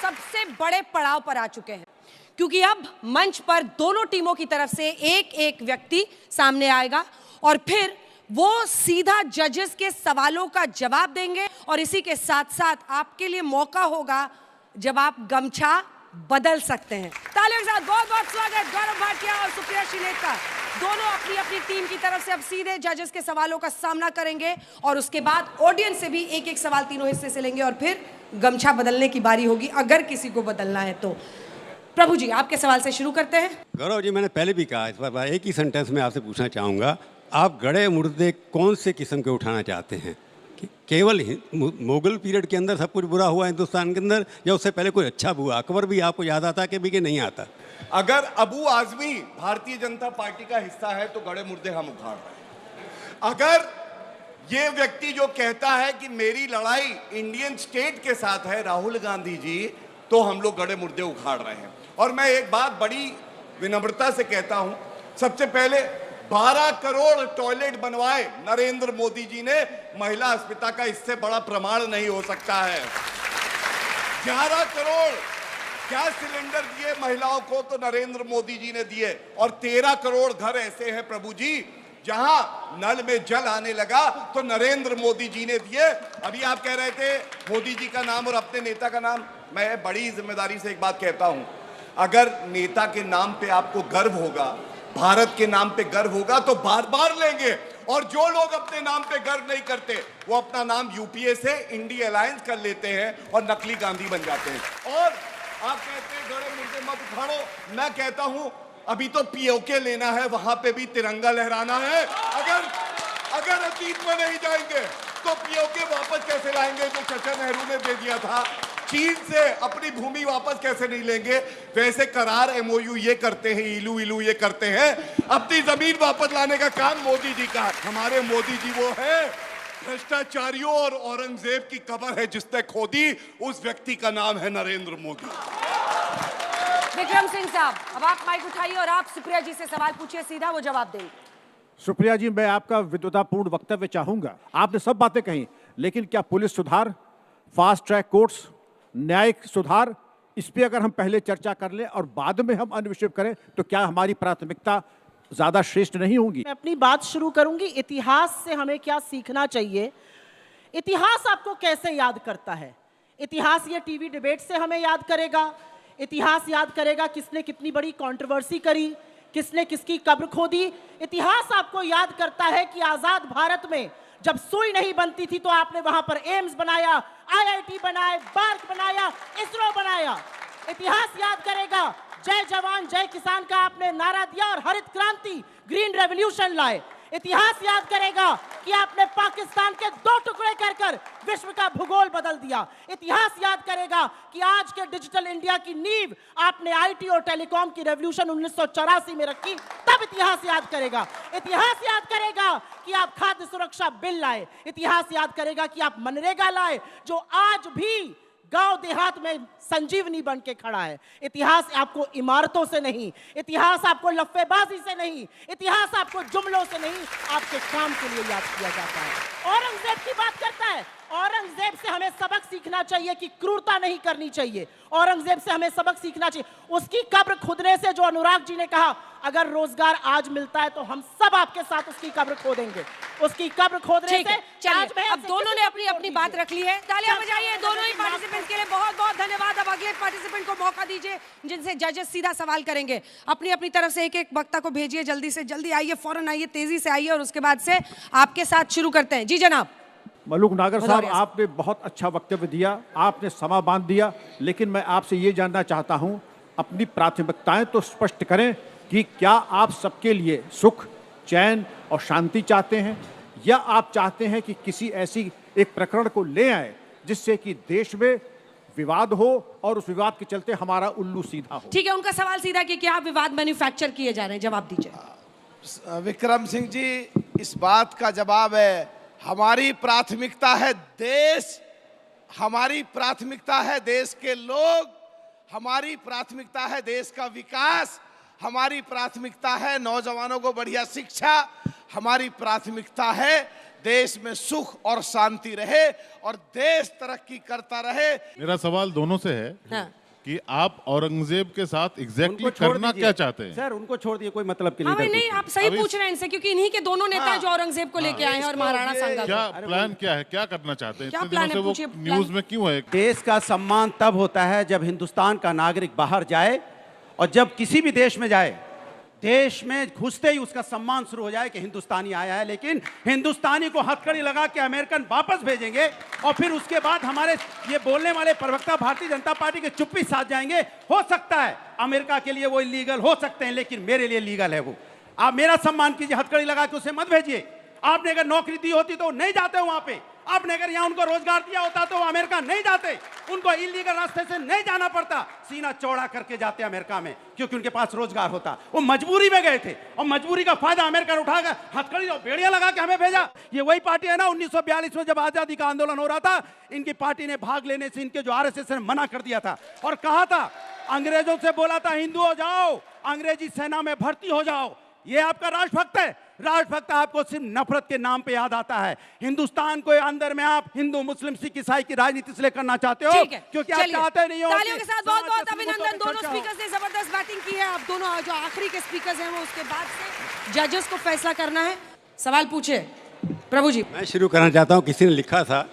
सबसे बड़े पड़ाव पर आ चुके हैं, क्योंकि अब मंच पर दोनों टीमों की तरफ से एक एक व्यक्ति सामने आएगा और फिर वो सीधा जजेस के सवालों का जवाब देंगे और इसी के साथ साथ आपके लिए मौका होगा जब आप गमछा बदल सकते हैं। तालियों के साथ बहुत बहुत स्वागत गौरव भाटिया और सुप्रिया श्रीनेत का। दोनों अपनी अपनी टीम की तरफ से अब सीधे जजेस के सवालों का सामना करेंगे और उसके बाद ऑडियंस से भी एक एक सवाल तीनों हिस्से से लेंगे और फिर गमछा बदलने की बारी होगी अगर किसी को बदलना है तो। प्रभु जी, आपके सवाल से शुरू करते हैं। गौरव जी, मैंने पहले भी कहा, इस बार एक ही सेंटेंस में आपसे पूछना चाहूँगा, आप गड़े मुर्दे कौन से किस्म के उठाना चाहते हैं? केवल मुगल पीरियड के अंदर सब कुछ बुरा हुआ हिंदुस्तान के अंदर, या उससे पहले कोई अच्छा हुआ? अकबर भी आपको याद आता कि भी कि नहीं आता? अगर अबू आजमी भारतीय जनता पार्टी का हिस्सा है तो गड़े मुर्दे हम उखाड़ रहे हैं। अगर ये व्यक्ति जो कहता है कि मेरी लड़ाई इंडियन स्टेट के साथ है, राहुल गांधी जी, तो हम लोग गड़े मुर्दे उखाड़ रहे हैं। और मैं एक बात बड़ी विनम्रता से कहता हूं, सबसे पहले 12 करोड़ टॉयलेट बनवाए नरेंद्र मोदी जी ने, महिला अस्मिता का इससे बड़ा प्रमाण नहीं हो सकता है। 11 करोड़ गैस सिलेंडर दिए महिलाओं को तो नरेंद्र मोदी जी ने दिए, और 13 करोड़ घर ऐसे हैं प्रभु जी जहां नल में जल आने लगा तो नरेंद्र मोदी जी ने दिए। अभी आप कह रहे थे मोदी जी का नाम और अपने नेता का नाम, मैं बड़ी जिम्मेदारी से एक बात कहता हूं, अगर नेता के नाम पे आपको गर्व होगा, भारत के नाम पे गर्व होगा तो बार बार लेंगे। और जो लोग अपने नाम पे गर्व नहीं करते वो अपना नाम यूपीए से इंडिया अलायंस कर लेते हैं और नकली गांधी बन जाते हैं। और आप कहते हैं गड़े मुर्दे मत उखाड़ो, मैं कहता हूं अभी तो पीओके लेना है, वहां पे भी तिरंगा लहराना है। अगर अतीत में नहीं जाएंगे तो पीओके वापस कैसे लाएंगे जो चाचा नेहरू ने दे दिया था? चीन से अपनी भूमि वापस कैसे नहीं लेंगे? वैसे करार एमओयू ये करते हैं, इलू इलू ये करते हैं, अपनी जमीन वापस लाने का काम मोदी जी का। हमारे मोदी जी वो है भ्रष्टाचारियों और औरंगजेब की कब्र है जिसने खोदी, उस व्यक्ति का नाम है नरेंद्र मोदी। विक्रम सिंह साहब, अब आप माइक उठाइए और आप सुप्रिया जी से सवाल पूछिए, सीधा वो जवाब देंगे। सुप्रिया जी, मैं आपका विद्वतापूर्ण वक्तव्य चाहूंगा। आपने सब बातें कही, लेकिन क्या पुलिस सुधार, फास्ट ट्रैक कोर्ट्स, न्यायिक सुधार, इस पे अगर हम पहले चर्चा कर लें और बाद में हम अन्य विषय करें तो क्या हमारी प्राथमिकता ज्यादा श्रेष्ठ नहीं होगी? मैं अपनी बात शुरू करूंगी, इतिहास से हमें क्या सीखना चाहिए। इतिहास आपको कैसे याद करता है? इतिहास ये टीवी डिबेट से हमें याद करेगा। इतिहास याद करेगा किसने कितनी बड़ी कंट्रोवर्सी करी, किसने किसकी कब्र खोदी। इतिहास आपको याद करता है कि आजाद भारत में जब सुई नहीं बनती थी तो आपने वहां पर एम्स बनाया, आईआईटी बनाए, बार्क बनाया, इसरो बनाया। इतिहास याद करेगा जय जवान जय किसान का आपने नारा दिया और हरित क्रांति, ग्रीन रेवोल्यूशन लाए। इतिहास याद करेगा कि आपने पाकिस्तान के 2 टुकड़े कर विश्व का भूगोल बदल दिया। इतिहास याद करेगा कि आज के डिजिटल इंडिया की नींव आपने आईटी और टेलीकॉम की रेवोल्यूशन 1984 में रखी, तब इतिहास याद करेगा। इतिहास याद करेगा कि आप खाद्य सुरक्षा बिल लाए। इतिहास याद करेगा कि आप मनरेगा लाए, जो आज भी गांव देहात में संजीवनी बन के खड़ा है। इतिहास आपको इमारतों से नहीं, इतिहास आपको लफ्फेबाजी से नहीं, इतिहास आपको जुमलों से नहीं, आपके काम के लिए याद किया जाता है। औरंगजेब की बात करता है, औरंगजेब से हमें सबक सीखना चाहिए कि क्रूरता नहीं करनी चाहिए। औरंगजेब से हमें सबक सीखना चाहिए। उसकी कब्र खुदने से जो अनुराग जी ने कहा, अगर रोजगार आज मिलता है तो हम सब आपके साथ उसकी कब्र खोदेंगे। उसकी कब्र खोदने से चलिए, अब दोनों ने अपनी अपनी बात रख ली है। तालियां बजाइए दोनों ही पार्टिसिपेंट्स के लिए। बहुत बहुत धन्यवाद। अब अगले पार्टिसिपेंट को मौका दीजिए जिनसे जजेस सीधा सवाल करेंगे। अपनी अपनी तरफ से एक एक वक्ता को भेजिए, जल्दी से जल्दी आइए, फौरन आइए, तेजी से आइए और उसके बाद से आपके साथ शुरू करते हैं। जी जनाब। मलूक नागर साहब, आपने बहुत अच्छा वक्तव्य दिया, आपने समा बांध दिया, लेकिन मैं आपसे ये जानना चाहता हूं, अपनी प्राथमिकताएं तो स्पष्ट करें कि क्या आप सबके लिए सुख, चैन और शांति चाहते हैं, या आप चाहते हैं कि किसी ऐसी एक प्रकरण को ले आए जिससे कि देश में विवाद हो और उस विवाद के चलते हमारा उल्लू सीधा हो? ठीक है, उनका सवाल सीधा कि क्या विवाद मैन्युफैक्चर किए जा रहे हैं, जवाब दीजिए। विक्रम सिंह जी, इस बात का जवाब है हमारी प्राथमिकता है देश, हमारी प्राथमिकता है देश के लोग, हमारी प्राथमिकता है देश का विकास, हमारी प्राथमिकता है नौजवानों को बढ़िया शिक्षा, हमारी प्राथमिकता है देश में सुख और शांति रहे और देश तरक्की करता रहे। मेरा सवाल दोनों से है हाँ। कि आप औरंगजेब के साथ एग्जैक्टली उनको छोड़ करना दीजिए। क्या चाहते हैं? सर उनको छोड़ दिए, कोई मतलब के हाँ लिए भाई नहीं, आप सही पूछ रहे हैं इनसे, क्योंकि इन्हीं के दोनों नेता हैं जो औरंगजेब को लेके आए हैं और महाराणा सांगा क्या को। प्लान क्या है, क्या करना चाहते हैं? क्या इतने प्लान दिनों है? से पूछिए, वो प्लान। न्यूज में क्यों है? देश का सम्मान तब होता है जब हिंदुस्तान का नागरिक बाहर जाए और जब किसी भी देश में जाए, देश में घुसते ही उसका सम्मान शुरू हो जाए कि हिंदुस्तानी आया है। लेकिन हिंदुस्तानी को हथकड़ी लगा के अमेरिकन वापस भेजेंगे और फिर उसके बाद हमारे ये बोलने वाले प्रवक्ता भारतीय जनता पार्टी के चुप्पी साध जाएंगे। हो सकता है अमेरिका के लिए वो इलीगल हो सकते हैं, लेकिन मेरे लिए लीगल है वो। आप मेरा सम्मान कीजिए, हथकड़ी लगा के उसे मत भेजिए। आपने अगर नौकरी दी होती तो नहीं जाते वहां पे, आपने अगर यहाँ उनको रोजगार दिया होता तो अमेरिका नहीं जाते, उनको इलीगल रास्ते से नहीं जाना पड़ता, सीना चौड़ा करके जाते अमेरिका में, क्योंकि उनके पास रोजगार होता। वो मजबूरी में गए थे और मजबूरी का फायदा अमेरिका उठाकर हथकड़ी और बेड़ियां लगा के हमें भेजा। ये वही पार्टी है ना 1942 में जब आजादी का आंदोलन हो रहा था, इनकी पार्टी ने भाग लेने से इनके जो आरएसएस ने मना कर दिया था और कहा था, अंग्रेजों से बोला था हिंदू हो जाओ, अंग्रेजी सेना में भर्ती हो जाओ। ये आपका राष्ट्रभक्त है। राष्ट्रभक्त आपको सिर्फ नफरत के नाम पे याद आता है। हिंदुस्तान को अंदर में आप हिंदू मुस्लिम सिख ईसाई की राजनीति इसलिए करना चाहते हो क्योंकि आप चाहते नहीं हो। तालियों के साथ बहुत बहुत अभिनंदन। दोनों स्पीकर्स ने जबरदस्त बैटिंग की है। अब दोनों जो आखिरी के स्पीकर्स हैं वो उसके बाद से जजेस को फैसला करना है। सवाल पूछे प्रभु जी। मैं शुरू करना चाहता हूँ। किसी ने लिखा था,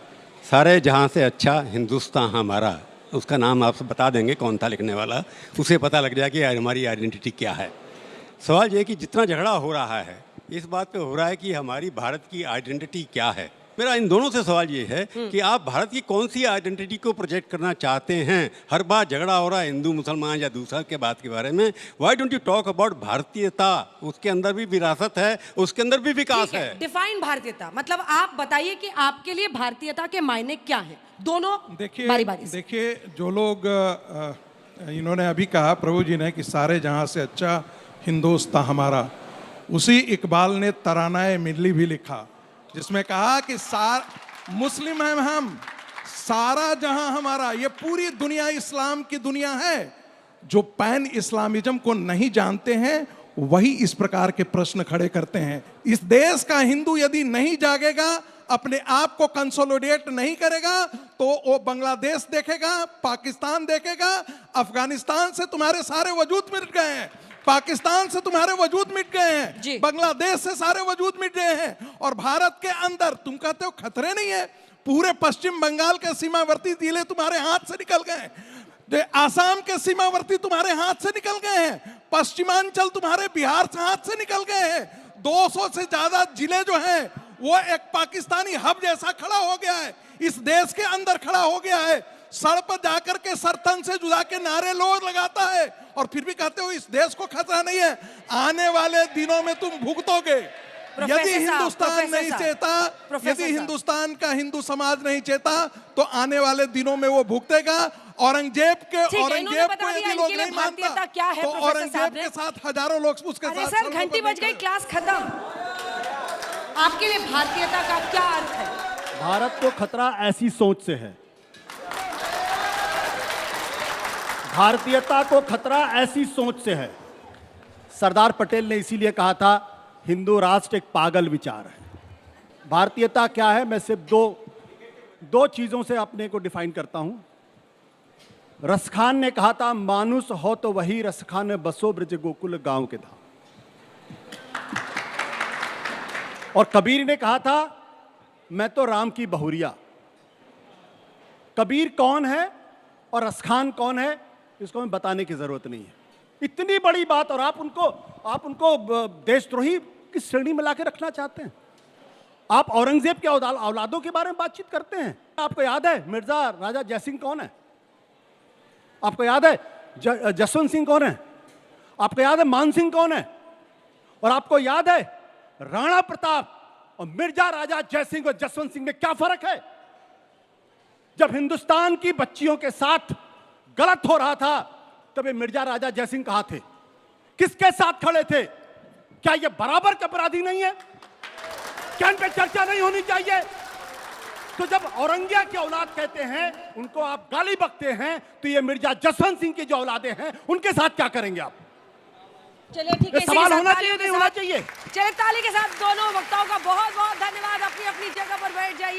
सारे जहां से अच्छा हिंदुस्तान हमारा। उसका नाम आप बता देंगे कौन था लिखने वाला, उसे पता लग जाए कि हमारी आइडेंटिटी क्या है। सवाल ये कि जितना झगड़ा हो रहा है इस बात पे हो रहा है कि हमारी भारत की आइडेंटिटी क्या है। मेरा इन दोनों से सवाल ये है कि आप भारत की कौन सी आइडेंटिटी को प्रोजेक्ट करना चाहते हैं। हर बार झगड़ा हो रहा है हिंदू मुसलमान या दूसरा के बात के बारे में। Why don't you talk about भारतीयता? उसके अंदर भी विरासत है, उसके अंदर भी विकास है। डिफाइन भारतीयता मतलब आप बताइए कि आपके लिए भारतीयता के मायने क्या हैं। दोनों बारी बारी से। देखिए जो लोग इन्होंने अभी कहा प्रभु जी ने कि सारे जहां से अच्छा हिंदुस्तान हमारा, उसी इकबाल ने तरानाए मिल्ली भी लिखा जिसमें कहा कि मुस्लिम हैं हम, सारा जहां हमारा। ये पूरी दुनिया इस्लाम की दुनिया है। जो पैन इस्लामिज्म को नहीं जानते हैं वही इस प्रकार के प्रश्न खड़े करते हैं। इस देश का हिंदू यदि नहीं जागेगा, अपने आप को कंसोलिडेट नहीं करेगा, तो वो बांग्लादेश देखेगा, पाकिस्तान देखेगा। अफगानिस्तान से तुम्हारे सारे वजूद मिट गए हैं, पाकिस्तान से तुम्हारे वजूद मिट गए हैं, बांग्लादेश से सारे वजूद मिट गए हैं। और भारत के अंदर तुम कहते हो खतरे नहीं है, पूरे पश्चिम बंगाल के सीमावर्ती जिले तुम्हारे हाथ से निकल गए, आसाम के सीमावर्ती तुम्हारे हाथ से निकल गए हैं, पश्चिमांचल तुम्हारे बिहार से हाथ से निकल गए हैं। 200 से ज्यादा जिले जो हैं वो एक पाकिस्तानी हब जैसा खड़ा हो गया है, इस देश के अंदर खड़ा हो गया है। सड़क पर जाकर के सरतन से जुदा के नारे लोग लगाता है और फिर भी कहते हो इस देश को खतरा नहीं है। आने वाले दिनों में तुम भुगतोगे। यदि हिंदुस्तान नहीं चाहता, यदि हिंदुस्तान का हिंदू समाज नहीं चाहता, तो आने वाले दिनों में वो भुगतेगा। औरंगजेब को यदि लोग नहीं मानता तो औरंगजेब के साथ हजारों लोग उसके साथ। सर घंटी बज गई, क्लास खत्म। आपके लिए भारतीयता का क्या अर्थ है? भारत को खतरा ऐसी सोच से है, भारतीयता को खतरा ऐसी सोच से है। सरदार पटेल ने इसीलिए कहा था हिंदू राष्ट्र एक पागल विचार है। भारतीयता क्या है, मैं सिर्फ दो चीजों से अपने को डिफाइन करता हूं। रसखान ने कहा था मानुष हो तो वही रसखान बसो ब्रज गोकुल गांव के धाम। और कबीर ने कहा था मैं तो राम की बहुरिया। कबीर कौन है और रसखान कौन है इसको हमें बताने की जरूरत नहीं है। इतनी बड़ी बात और आप उनको देशद्रोही की श्रेणी में लाके रखना चाहते हैं। आप औरंगजेब के औलादों के बारे में बातचीत करते हैं। आपको याद है मिर्जा राजा जयसिंह कौन है? आपको याद है जसवंत सिंह कौन है? आपको याद है मान सिंह कौन है? और आपको याद है राणा प्रताप और मिर्जा राजा जयसिंह और जसवंत सिंह में क्या फर्क है? जब हिंदुस्तान की बच्चियों के साथ गलत हो रहा था तब ये मिर्जा राजा जयसिंह कहां थे? किसके साथ खड़े थे? क्या ये बराबर के अपराधी नहीं है? क्या इन पे चर्चा नहीं होनी चाहिए? तो जब औरंगजेब की औलाद कहते हैं उनको आप गाली बकते हैं, तो ये मिर्जा जसवंत सिंह की जो औलादे हैं उनके साथ क्या करेंगे आप? चलिए ठीक है, ये सवाल इसी के होना साथ चाहिए, तालियों के नहीं होना साथ- चाहिए? चलिए ताली के साथ दोनों वक्ताओं का बहुत बहुत धन्यवाद। अपनी अपनी जगह पर बैठ जाइए।